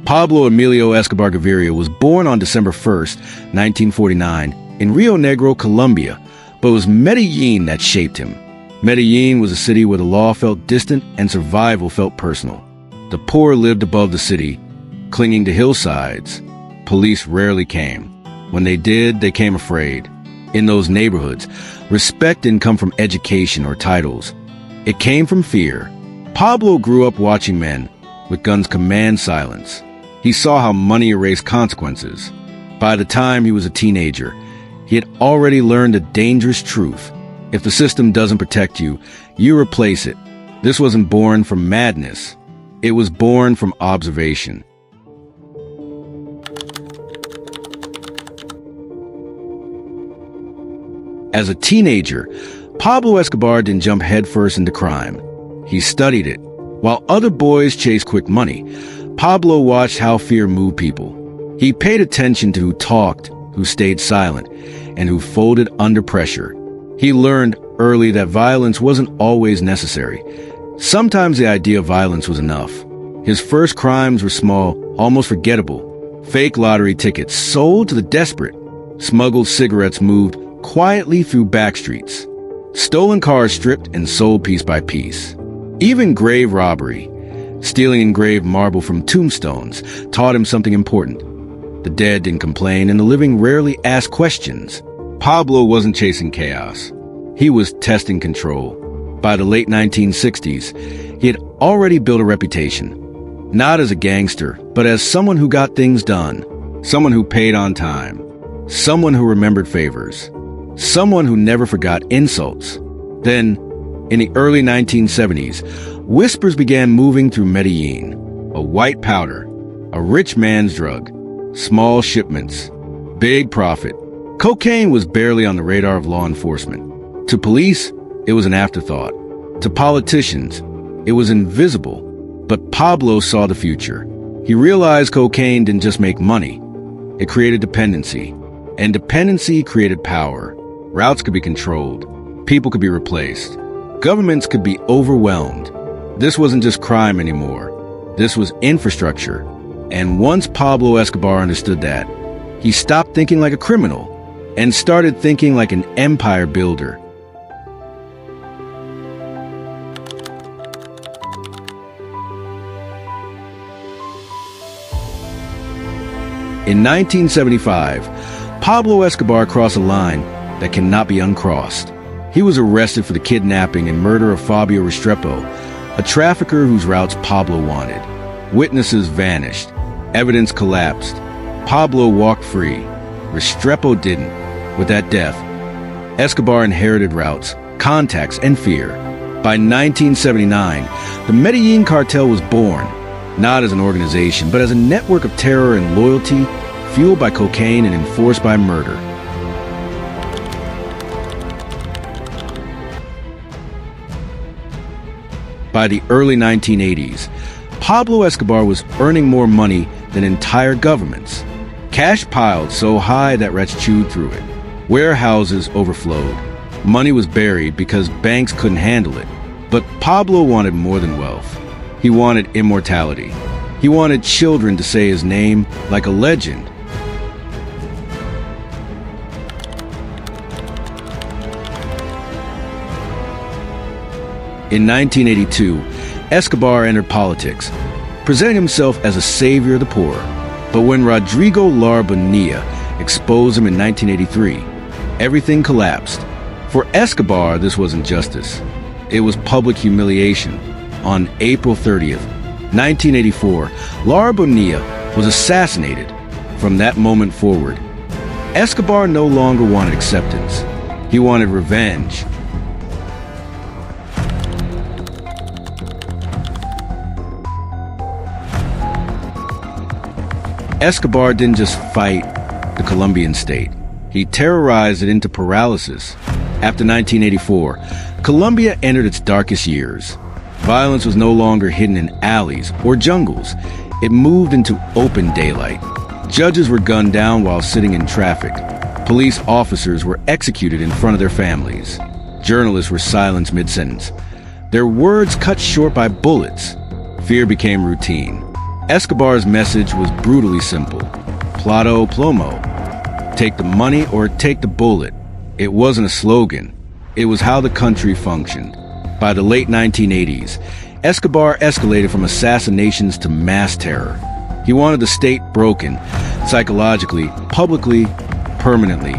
Pablo Emilio Escobar Gaviria was born on December 1st, 1949, in Rio Negro, Colombia, but it was Medellín that shaped him. Medellín was a city where the law felt distant and survival felt personal. The poor lived above the city, clinging to hillsides. Police rarely came. When they did, they came afraid. In those neighborhoods, respect didn't come from education or titles. It came from fear. Pablo grew up watching men with guns command silence. He saw how money erased consequences. By the time he was a teenager, he had already learned a dangerous truth. If the system doesn't protect you, you replace it. This wasn't born from madness. It was born from observation. As a teenager, Pablo Escobar didn't jump headfirst into crime. He studied it. While other boys chased quick money, Pablo watched how fear moved people. He paid attention to who talked, who stayed silent, and who folded under pressure. He learned early that violence wasn't always necessary. Sometimes the idea of violence was enough. His first crimes were small, almost forgettable. Fake lottery tickets sold to the desperate. Smuggled cigarettes moved quietly through back streets. Stolen cars stripped and sold piece by piece. Even grave robbery, stealing engraved marble from tombstones, taught him something important. The dead didn't complain, and the living rarely asked questions. Pablo wasn't chasing chaos. He was testing control. By the late 1960s, he had already built a reputation. Not as a gangster, but as someone who got things done. Someone who paid on time. Someone who remembered favors. Someone who never forgot insults. Then, in the early 1970s, whispers began moving through Medellín. A white powder, a rich man's drug, small shipments, big profit. Cocaine was barely on the radar of law enforcement. To police, it was an afterthought. To politicians, it was invisible. But Pablo saw the future. He realized cocaine didn't just make money. It created dependency. And dependency created power. Routes could be controlled. People could be replaced. Governments could be overwhelmed. This wasn't just crime anymore. This was infrastructure. And once Pablo Escobar understood that, he stopped thinking like a criminal and started thinking like an empire builder. In 1975, Pablo Escobar crossed a line that cannot be uncrossed. He was arrested for the kidnapping and murder of Fabio Restrepo, a trafficker whose routes Pablo wanted. Witnesses vanished. Evidence collapsed. Pablo walked free. Restrepo didn't. With that death, Escobar inherited routes, contacts, and fear. By 1979, the Medellín cartel was born, not as an organization, but as a network of terror and loyalty, fueled by cocaine and enforced by murder. By the early 1980s, Pablo Escobar was earning more money than entire governments. Cash piled so high that rats chewed through it. Warehouses overflowed. Money was buried because banks couldn't handle it. But Pablo wanted more than wealth. He wanted immortality. He wanted children to say his name like a legend. In 1982, Escobar entered politics, presenting himself as a savior of the poor. But when Rodrigo Lara Bonilla exposed him in 1983, everything collapsed. For Escobar, this wasn't justice. It was public humiliation. On April 30th, 1984, Lara Bonilla was assassinated. From that moment forward, Escobar no longer wanted acceptance. He wanted revenge. Escobar didn't just fight the Colombian state. He terrorized it into paralysis. After 1984, Colombia entered its darkest years. Violence was no longer hidden in alleys or jungles. It moved into open daylight. Judges were gunned down while sitting in traffic. Police officers were executed in front of their families. Journalists were silenced mid-sentence. Their words cut short by bullets. Fear became routine. Escobar's message was brutally simple. Plata plomo. Take the money or take the bullet. It wasn't a slogan. It was how the country functioned. By the late 1980s, Escobar escalated from assassinations to mass terror. He wanted the state broken, psychologically, publicly, permanently.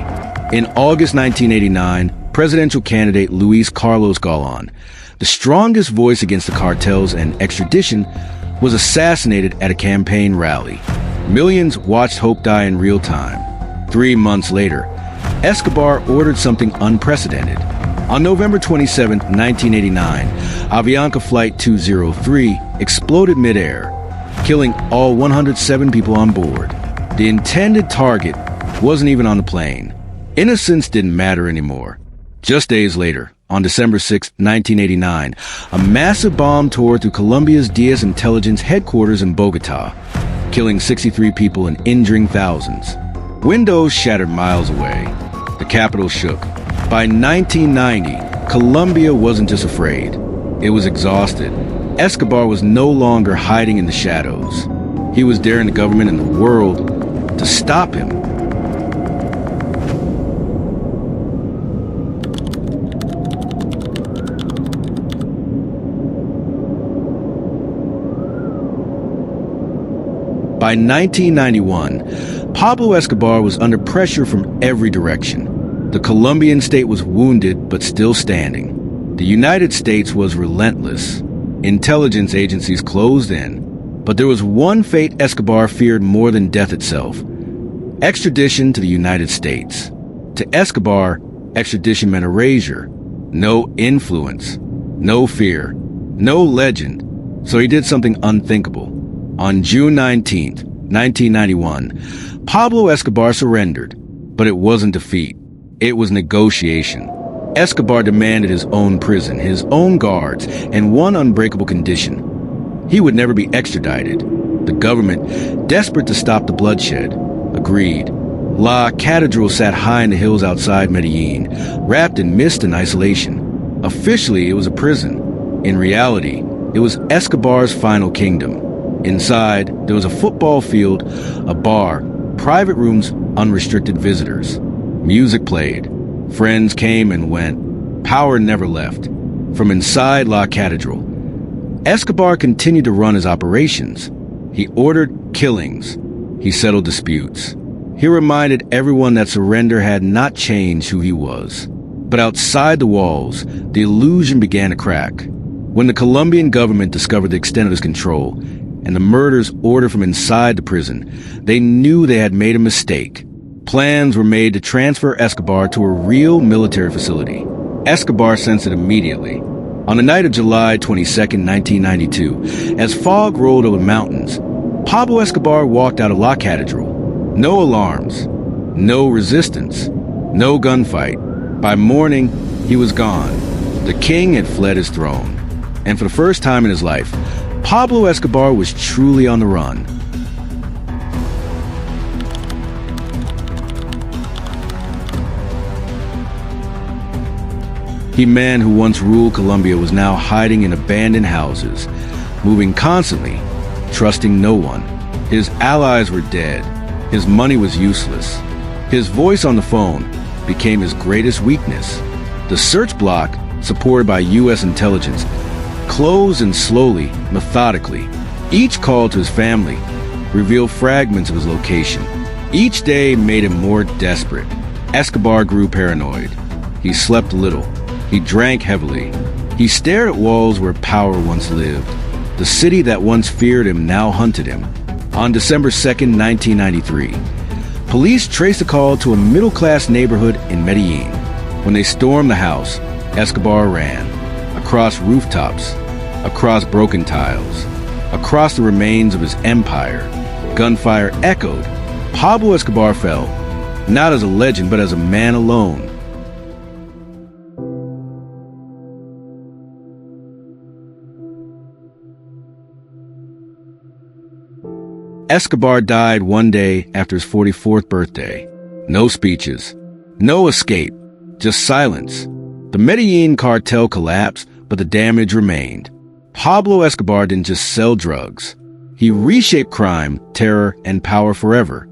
In August 1989, presidential candidate Luis Carlos Galán, the strongest voice against the cartels and extradition, was assassinated at a campaign rally. Millions watched hope die in real time. 3 months later, Escobar ordered something unprecedented. On November 27, 1989, Avianca Flight 203 exploded midair, killing all 107 people on board. The intended target wasn't even on the plane. Innocence didn't matter anymore. Just days later, on December 6, 1989, a massive bomb tore through Colombia's Diaz intelligence headquarters in Bogotá, killing 63 people and injuring thousands. Windows shattered miles away. The capital shook. By 1990, Colombia wasn't just afraid. It was exhausted. Escobar was no longer hiding in the shadows. He was daring the government and the world to stop him. By 1991, Pablo Escobar was under pressure from every direction. The Colombian state was wounded but still standing. The United States was relentless. Intelligence agencies closed in. But there was one fate Escobar feared more than death itself: extradition to the United States. To Escobar, extradition meant erasure. No influence, no fear, no legend. So he did something unthinkable. On June 19, 1991, Pablo Escobar surrendered, but it wasn't defeat. It was negotiation. Escobar demanded his own prison, his own guards, and one unbreakable condition: he would never be extradited. The government, desperate to stop the bloodshed, agreed. La Catedral sat high in the hills outside Medellín, wrapped in mist and isolation. Officially, it was a prison. In reality, it was Escobar's final kingdom. Inside, there was a football field, a bar, private rooms, unrestricted visitors. Music played. Friends came and went. Power never left. From inside La Catedral, Escobar continued to run his operations. He ordered killings. He settled disputes. He reminded everyone that surrender had not changed who he was. But outside the walls, the illusion began to crack. When the Colombian government discovered the extent of his control, and the murders ordered from inside the prison, they knew they had made a mistake. Plans were made to transfer Escobar to a real military facility. Escobar sensed it immediately. On the night of July 22, 1992, as fog rolled over the mountains, Pablo Escobar walked out of La Catedral. No alarms, no resistance, no gunfight. By morning, he was gone. The king had fled his throne. And for the first time in his life, Pablo Escobar was truly on the run. The man who once ruled Colombia was now hiding in abandoned houses, moving constantly, trusting no one. His allies were dead. His money was useless. His voice on the phone became his greatest weakness. The search block, supported by U.S. intelligence, closed and slowly, methodically. Each call to his family revealed fragments of his location. Each day made him more desperate. Escobar grew paranoid. He slept little. He drank heavily. He stared at walls where power once lived. The city that once feared him now hunted him. On December 2, 1993, police traced the call to a middle-class neighborhood in Medellín. When they stormed the house, Escobar ran. Across rooftops, across broken tiles, across the remains of his empire. Gunfire echoed. Pablo Escobar fell, not as a legend, but as a man alone. Escobar died one day after his 44th birthday. No speeches, no escape, just silence. The Medellín cartel collapsed, but the damage remained. Pablo Escobar didn't just sell drugs. He reshaped crime, terror, and power forever.